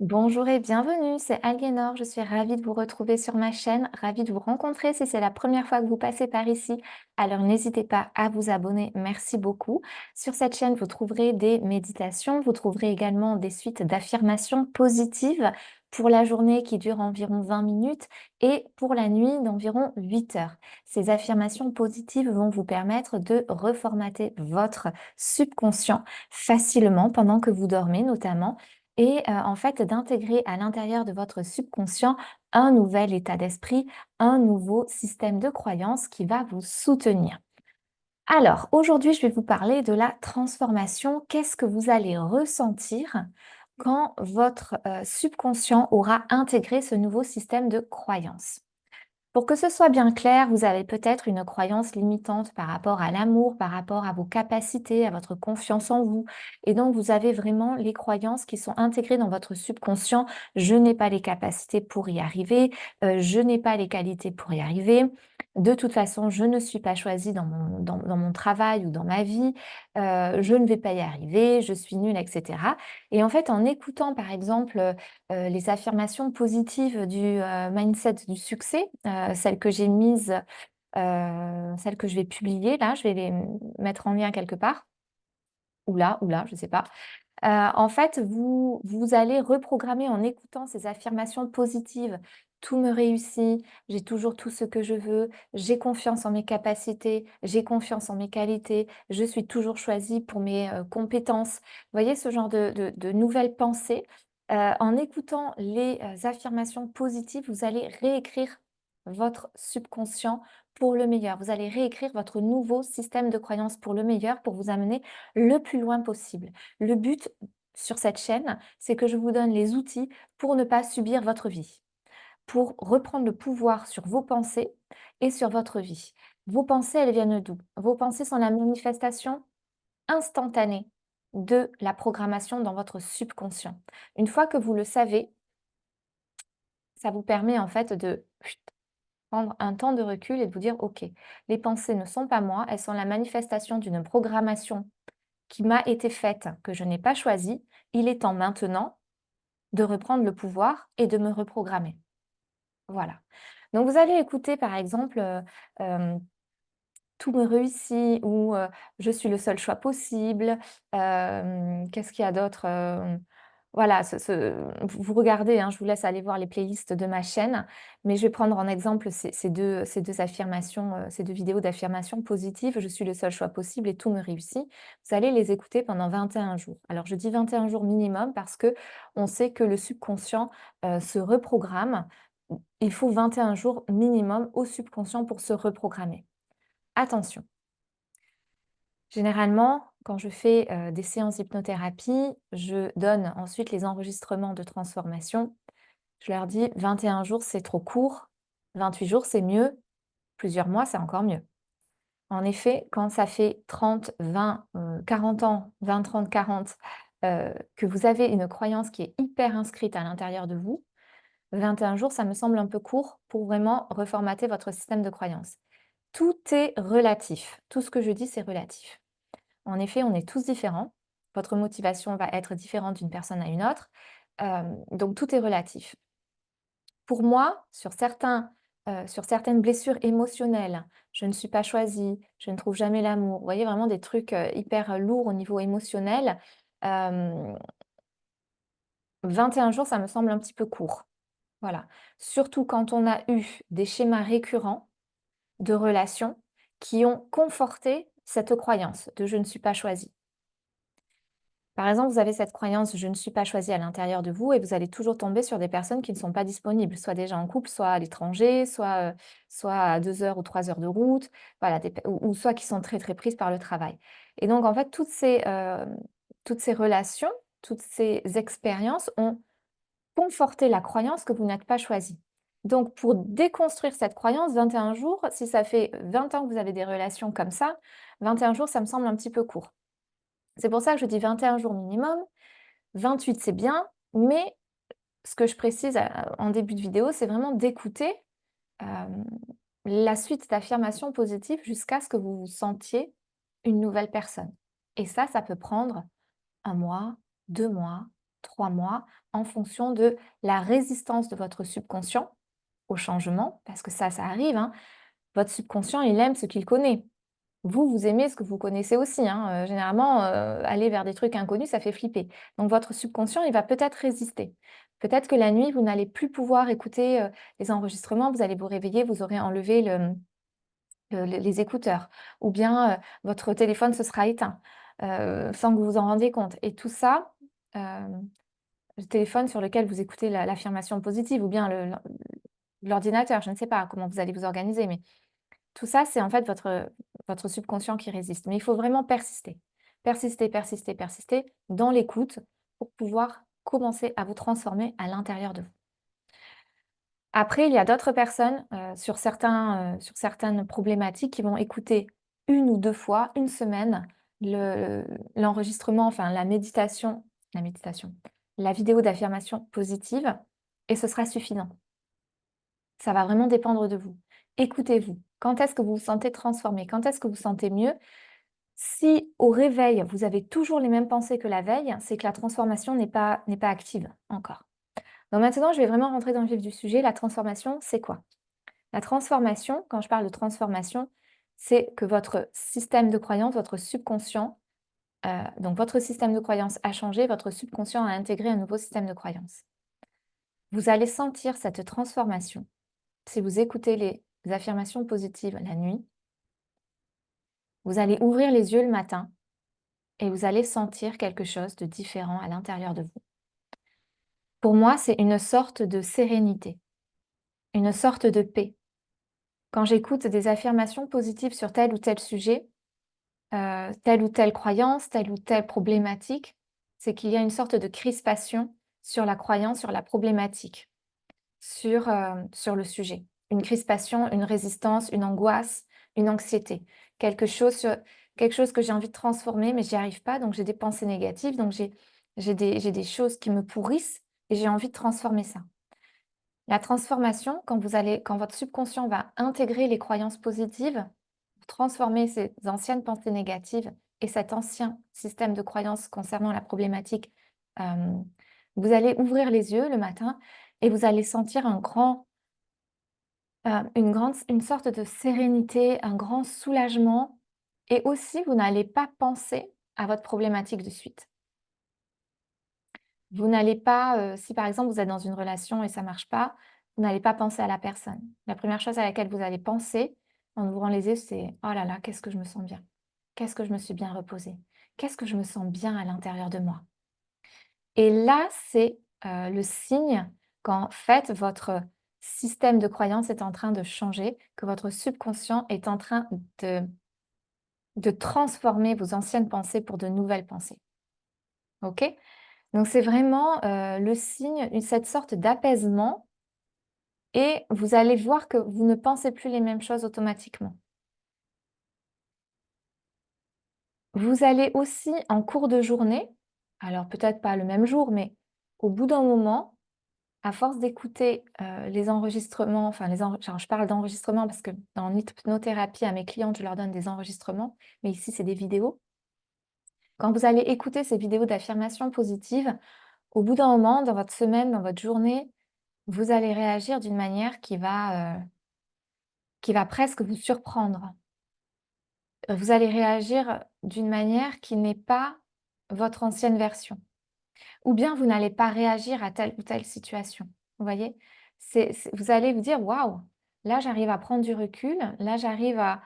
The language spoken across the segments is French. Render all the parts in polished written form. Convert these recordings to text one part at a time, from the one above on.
Bonjour et bienvenue, c'est Aliénor. Je suis ravie de vous retrouver sur ma chaîne, ravie de vous rencontrer si c'est la première fois que vous passez par ici. Alors n'hésitez pas à vous abonner, merci beaucoup. Sur cette chaîne, vous trouverez des méditations, vous trouverez également des suites d'affirmations positives pour la journée qui dure environ 20 minutes et pour la nuit d'environ 8 heures. Ces affirmations positives vont vous permettre de reformater votre subconscient facilement pendant que vous dormez notamment et en fait, d'intégrer à l'intérieur de votre subconscient un nouvel état d'esprit, un nouveau système de croyance qui va vous soutenir. Alors, aujourd'hui, je vais vous parler de la transformation. Qu'est-ce que vous allez ressentir quand votre, subconscient aura intégré ce nouveau système de croyance? Pour que ce soit bien clair, vous avez peut-être une croyance limitante par rapport à l'amour, par rapport à vos capacités, à votre confiance en vous. Et donc, vous avez vraiment les croyances qui sont intégrées dans votre subconscient. Je n'ai pas les capacités pour y arriver, je n'ai pas les qualités pour y arriver. De toute façon, je ne suis pas choisie dans mon travail ou dans ma vie, je ne vais pas y arriver, je suis nulle, etc. Et en fait, en écoutant, par exemple, les affirmations positives du, mindset du succès, celles que j'ai mises, celles que je vais publier là, je vais les mettre en lien quelque part, ou là, je sais pas. En fait, vous allez reprogrammer en écoutant ces affirmations positives. Tout me réussit, j'ai toujours tout ce que je veux, j'ai confiance en mes capacités, j'ai confiance en mes qualités, je suis toujours choisie pour mes, compétences. Vous voyez ce genre de nouvelles pensées? En écoutant les, affirmations positives, vous allez réécrire votre subconscient pour le meilleur. Vous allez réécrire votre nouveau système de croyances pour le meilleur, pour vous amener le plus loin possible. Le but sur cette chaîne, c'est que je vous donne les outils pour ne pas subir votre vie, pour reprendre le pouvoir sur vos pensées et sur votre vie. Vos pensées, elles viennent d'où? Vos pensées sont la manifestation instantanée de la programmation dans votre subconscient. Une fois que vous le savez, ça vous permet en fait de prendre un temps de recul et de vous dire, OK, les pensées ne sont pas moi, elles sont la manifestation d'une programmation qui m'a été faite, que je n'ai pas choisie. Il est temps maintenant de reprendre le pouvoir et de me reprogrammer. Voilà. Donc vous allez écouter par exemple, «Tout me réussit» ou «Je suis le seul choix possible». Qu'est-ce qu'il y a d'autre? Voilà, vous regardez, hein, je vous laisse aller voir les playlists de ma chaîne, mais je vais prendre en exemple ces deux affirmations, ces 2 vidéos d'affirmations positives. «Je suis le seul choix possible» et «Tout me réussit». Vous allez les écouter pendant 21 jours. Alors je dis 21 jours minimum parce que on sait que le subconscient, se reprogramme. Il faut 21 jours minimum au subconscient pour se reprogrammer. Attention, généralement, quand je fais, des séances d'hypnothérapie, je donne ensuite les enregistrements de transformation. Je leur dis: «21 jours, c'est trop court, 28 jours, c'est mieux, plusieurs mois, c'est encore mieux». En effet, quand ça fait 30, 20, 40 ans, 20, 30, 40, que vous avez une croyance qui est hyper inscrite à l'intérieur de vous, 21 jours, ça me semble un peu court pour vraiment reformater votre système de croyance. Tout est relatif. Tout ce que je dis, c'est relatif. En effet, on est tous différents. Votre motivation va être différente d'une personne à une autre. Donc tout est relatif. Pour moi, sur certaines blessures émotionnelles, je ne suis pas choisie, je ne trouve jamais l'amour. Vous voyez vraiment des trucs, hyper lourds au niveau émotionnel. Hem, 21 jours, ça me semble un petit peu court. Voilà. Surtout quand on a eu des schémas récurrents de relations qui ont conforté cette croyance de «je ne suis pas choisie». Par exemple, vous avez cette croyance «je ne suis pas choisie» à l'intérieur de vous et vous allez toujours tomber sur des personnes qui ne sont pas disponibles, soit déjà en couple, soit à l'étranger, soit à 2 heures ou 3 heures de route, voilà, ou soit qui sont très, très prises par le travail. Et donc en fait, toutes ces relations, toutes ces expériences ont conforté la croyance que vous n'êtes pas choisie. Donc pour déconstruire cette croyance, 21 jours, si ça fait 20 ans que vous avez des relations comme ça, 21 jours, ça me semble un petit peu court. C'est pour ça que je dis 21 jours minimum. 28 c'est bien, mais ce que je précise, en début de vidéo, c'est vraiment d'écouter, hem, la suite d'affirmations positives jusqu'à ce que vous vous sentiez une nouvelle personne. Et ça peut prendre 1 mois, 2 mois, 3 mois, en fonction de la résistance de votre subconscient au changement, parce que ça arrive, hein. Votre subconscient, il aime ce qu'il connaît. Vous, vous aimez ce que vous connaissez aussi, hein, généralement, aller vers des trucs inconnus, ça fait flipper. Donc votre subconscient, il va peut-être résister. Peut-être que la nuit, vous n'allez plus pouvoir écouter, les enregistrements, vous allez vous réveiller, vous aurez enlevé les écouteurs ou bien, votre téléphone se sera éteint, sans que vous vous en rendiez compte et tout ça, hem, le téléphone sur lequel vous écoutez l'affirmation positive ou bien l'ordinateur, je ne sais pas comment vous allez vous organiser, mais tout ça, c'est en fait votre subconscient qui résiste. Mais il faut vraiment persister. Persister, persister, persister dans l'écoute pour pouvoir commencer à vous transformer à l'intérieur de vous. Après, il y a d'autres personnes, sur certaines problématiques qui vont écouter une ou 2 fois, une semaine, le l'enregistrement, enfin la méditation, la vidéo d'affirmation positive et ce sera suffisant. Ça va vraiment dépendre de vous. Écoutez-vous. Quand est-ce que vous vous sentez transformé? Quand est-ce que vous vous sentez mieux? Si au réveil, vous avez toujours les mêmes pensées que la veille, c'est que la transformation n'est pas active encore. Donc maintenant, je vais vraiment rentrer dans le vif du sujet. La transformation, c'est quoi? La transformation, quand je parle de transformation, c'est que votre système de croyance, votre subconscient, donc votre système de croyance a changé, votre subconscient a intégré un nouveau système de croyance. Vous allez sentir cette transformation si vous écoutez les affirmations positives la nuit. Vous allez ouvrir les yeux le matin et vous allez sentir quelque chose de différent à l'intérieur de vous. Pour moi, c'est une sorte de sérénité, une sorte de paix. Quand j'écoute des affirmations positives sur tel ou tel sujet, telle ou telle croyance, telle ou telle problématique, c'est qu'il y a une sorte de crispation sur la croyance, sur la problématique, sur le sujet. Une crispation, une résistance, une angoisse, une anxiété. Quelque chose, quelque chose que j'ai envie de transformer, mais j'y arrive pas, donc j'ai des pensées négatives, donc j'ai des choses qui me pourrissent et j'ai envie de transformer ça. La transformation, quand votre subconscient va intégrer les croyances positives, transformer ces anciennes pensées négatives et cet ancien système de croyances concernant la problématique, hem, vous allez ouvrir les yeux le matin et vous allez sentir une sorte de sérénité, un grand soulagement et aussi vous n'allez pas penser à votre problématique de suite. Vous n'allez pas, si par exemple vous êtes dans une relation et ça marche pas, vous n'allez pas penser à la personne. La première chose à laquelle vous allez penser en ouvrant les yeux, c'est: «Oh là là, qu'est-ce que je me sens bien. Qu'est-ce que je me suis bien reposée. Qu'est-ce que je me sens bien à l'intérieur de moi». Et là, c'est, le signe qu'en fait votre système de croyance est en train de changer, que votre subconscient est en train de transformer vos anciennes pensées pour de nouvelles pensées. OK? Donc c'est vraiment, le signe, cette sorte d'apaisement et vous allez voir que vous ne pensez plus les mêmes choses automatiquement. Vous allez aussi en cours de journée, alors peut-être pas le même jour, mais au bout d'un moment, à force d'écouter, les enregistrements, enfin genre je parle d'enregistrements parce que dans l'hypnothérapie à mes clientes, je leur donne des enregistrements, mais ici c'est des vidéos. Quand vous allez écouter ces vidéos d'affirmation positive, au bout d'un moment, dans votre semaine, dans votre journée, vous allez réagir d'une manière qui va presque vous surprendre. Vous allez réagir d'une manière qui n'est pas votre ancienne version. Ou bien vous n'allez pas réagir à telle ou telle situation. Vous voyez? Vous allez vous dire: «Waouh, là j'arrive à prendre du recul, là j'arrive à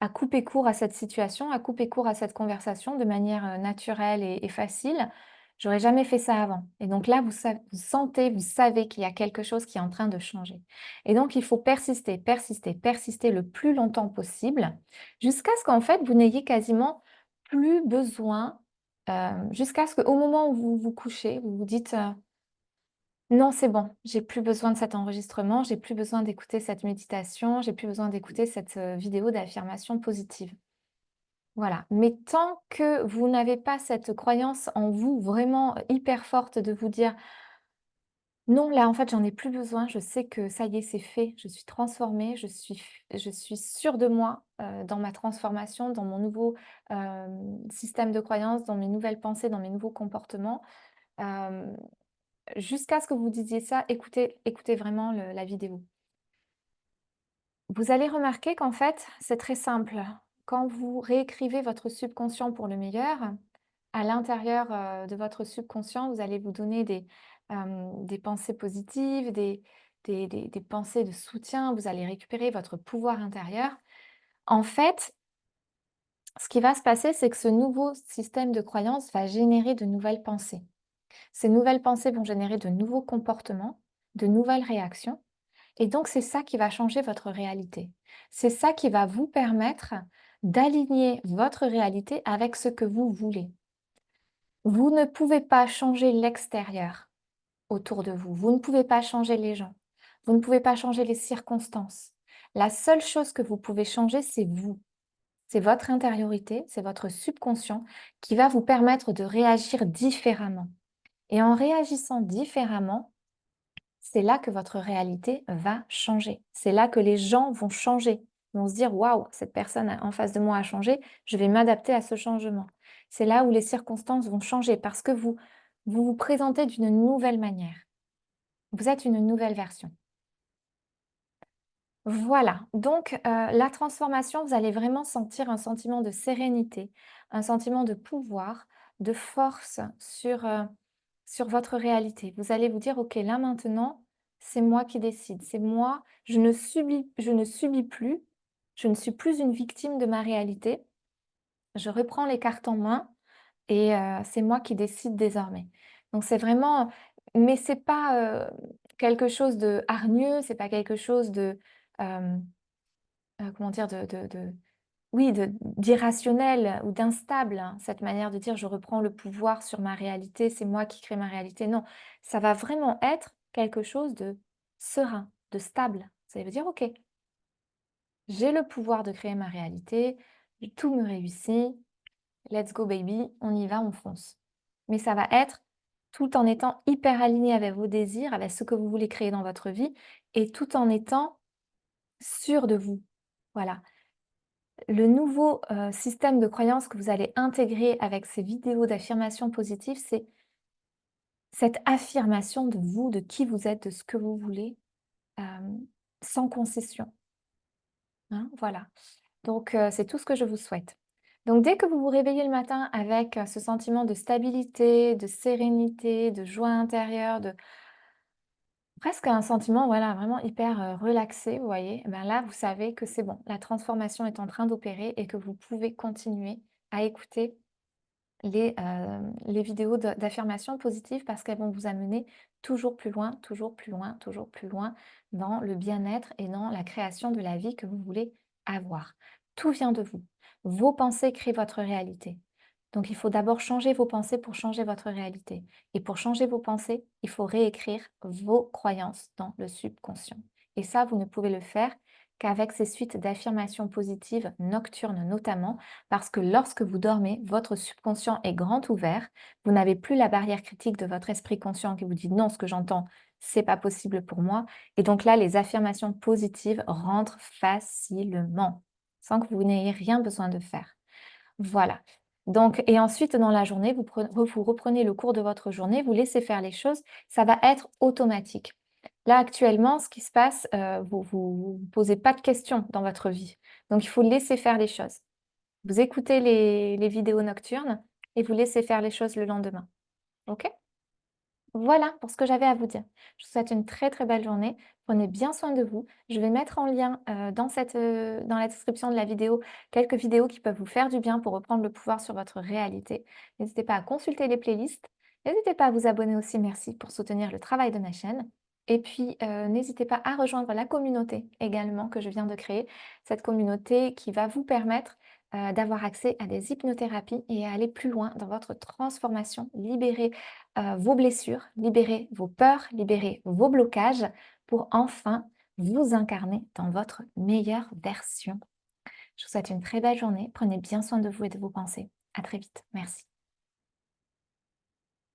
couper court à cette situation, à couper court à cette conversation de manière, naturelle et facile. J'aurais jamais fait ça avant» et donc là vous sentez, vous savez qu'il y a quelque chose qui est en train de changer et donc il faut persister, persister, persister le plus longtemps possible jusqu'à ce qu'en fait vous n'ayez quasiment plus besoin. Jusqu'à ce qu'au moment où vous vous couchez, vous vous dites, «Non, c'est bon, j'ai plus besoin de cet enregistrement, j'ai plus besoin d'écouter cette méditation, j'ai plus besoin d'écouter cette, vidéo d'affirmation positive». Voilà, mais tant que vous n'avez pas cette croyance en vous vraiment, hyper forte de vous dire: «Non, là, en fait, j'en ai plus besoin, je sais que ça y est, c'est fait, je suis transformée, je suis sûre de moi, dans ma transformation, dans mon nouveau, système de croyance, dans mes nouvelles pensées, dans mes nouveaux comportements». Hem, Jusqu'à ce que vous disiez ça, écoutez vraiment la vidéo. Vous allez remarquer qu'en fait, c'est très simple. Quand vous réécrivez votre subconscient pour le meilleur, à l'intérieur, de votre subconscient, vous allez vous donner des pensées positives, des pensées de soutien, vous allez récupérer votre pouvoir intérieur. En fait, ce qui va se passer, c'est que ce nouveau système de croyance va générer de nouvelles pensées. Ces nouvelles pensées vont générer de nouveaux comportements, de nouvelles réactions et donc c'est ça qui va changer votre réalité. C'est ça qui va vous permettre d'aligner votre réalité avec ce que vous voulez. Vous ne pouvez pas changer l'extérieur autour de vous. Vous ne pouvez pas changer les gens. Vous ne pouvez pas changer les circonstances. La seule chose que vous pouvez changer, c'est vous. C'est votre intériorité, c'est votre subconscient qui va vous permettre de réagir différemment. Et en réagissant différemment, c'est là que votre réalité va changer. C'est là que les gens vont changer. Ils vont se dire: «Waouh, cette personne en face de moi a changé, je vais m'adapter à ce changement». C'est là où les circonstances vont changer parce que vous vous présentez d'une nouvelle manière. Vous êtes une nouvelle version. Voilà, donc la transformation, vous allez vraiment sentir un sentiment de sérénité, un sentiment de pouvoir, de force sur votre réalité. Vous allez vous dire: «OK, là maintenant, c'est moi qui décide, c'est moi, je ne subis plus, je ne suis plus une victime de ma réalité. Je reprends les cartes en main et c'est moi qui décide désormais». Donc c'est vraiment mais c'est pas, quelque chose de hargneux, c'est pas quelque chose de, hem, comment dire? De oui, d'irrationnel ou d'instable, hein, cette manière de dire: «Je reprends le pouvoir sur ma réalité, c'est moi qui crée ma réalité». Non, ça va vraiment être quelque chose de serein, de stable. Ça veut dire: «OK, j'ai le pouvoir de créer ma réalité, tout me réussit, let's go baby, on y va, on fonce». Mais ça va être tout en étant hyper aligné avec vos désirs, avec ce que vous voulez créer dans votre vie et tout en étant sûr de vous. Voilà. Le nouveau, système de croyance que vous allez intégrer avec ces vidéos d'affirmation positive, c'est cette affirmation de vous, de qui vous êtes, de ce que vous voulez, hem, sans concession, hein, voilà. Donc c'est tout ce que je vous souhaite. Donc dès que vous vous réveillez le matin avec, ce sentiment de stabilité, de sérénité, de joie intérieure, de presque un sentiment, voilà, vraiment hyper, relaxé, vous voyez? Et ben là, vous savez que c'est bon, la transformation est en train d'opérer et que vous pouvez continuer à écouter les vidéos d'affirmation positive parce qu'elles vont vous amener toujours plus loin, toujours plus loin, toujours plus loin dans le bien-être et dans la création de la vie que vous voulez avoir. Tout vient de vous. Vos pensées créent votre réalité. Donc il faut d'abord changer vos pensées pour changer votre réalité. Et pour changer vos pensées, il faut réécrire vos croyances dans le subconscient. Et ça, vous ne pouvez le faire qu'avec ces suites d'affirmations positives nocturnes notamment, parce que lorsque vous dormez, votre subconscient est grand ouvert. Vous n'avez plus la barrière critique de votre esprit conscient qui vous dit non, ce que j'entends, c'est pas possible pour moi. Et donc là, les affirmations positives rentrent facilement, sans que vous n'ayez rien besoin de faire. Voilà. Donc, et ensuite, dans la journée, vous reprenez le cours de votre journée, vous laissez faire les choses, ça va être automatique. Là, actuellement, ce qui se passe, vous posez pas de questions dans votre vie. Donc, il faut laisser faire les choses. Vous écoutez les vidéos nocturnes et vous laissez faire les choses le lendemain. OK? Voilà pour ce que j'avais à vous dire. Je vous souhaite une très, très belle journée. Prenez bien soin de vous. Je vais mettre en lien, dans la description de la vidéo, quelques vidéos qui peuvent vous faire du bien pour reprendre le pouvoir sur votre réalité. N'hésitez pas à consulter les playlists. N'hésitez pas à vous abonner aussi, merci pour soutenir le travail de ma chaîne. Et puis, n'hésitez pas à rejoindre la communauté également que je viens de créer. Cette communauté qui va vous permettre, d'avoir accès à des hypnothérapies et à aller plus loin dans votre transformation, libérer vos blessures, libérez vos peurs, libérez vos blocages pour enfin vous incarner dans votre meilleure version. Je vous souhaite une très belle journée. Prenez bien soin de vous et de vos pensées. À très vite. Merci.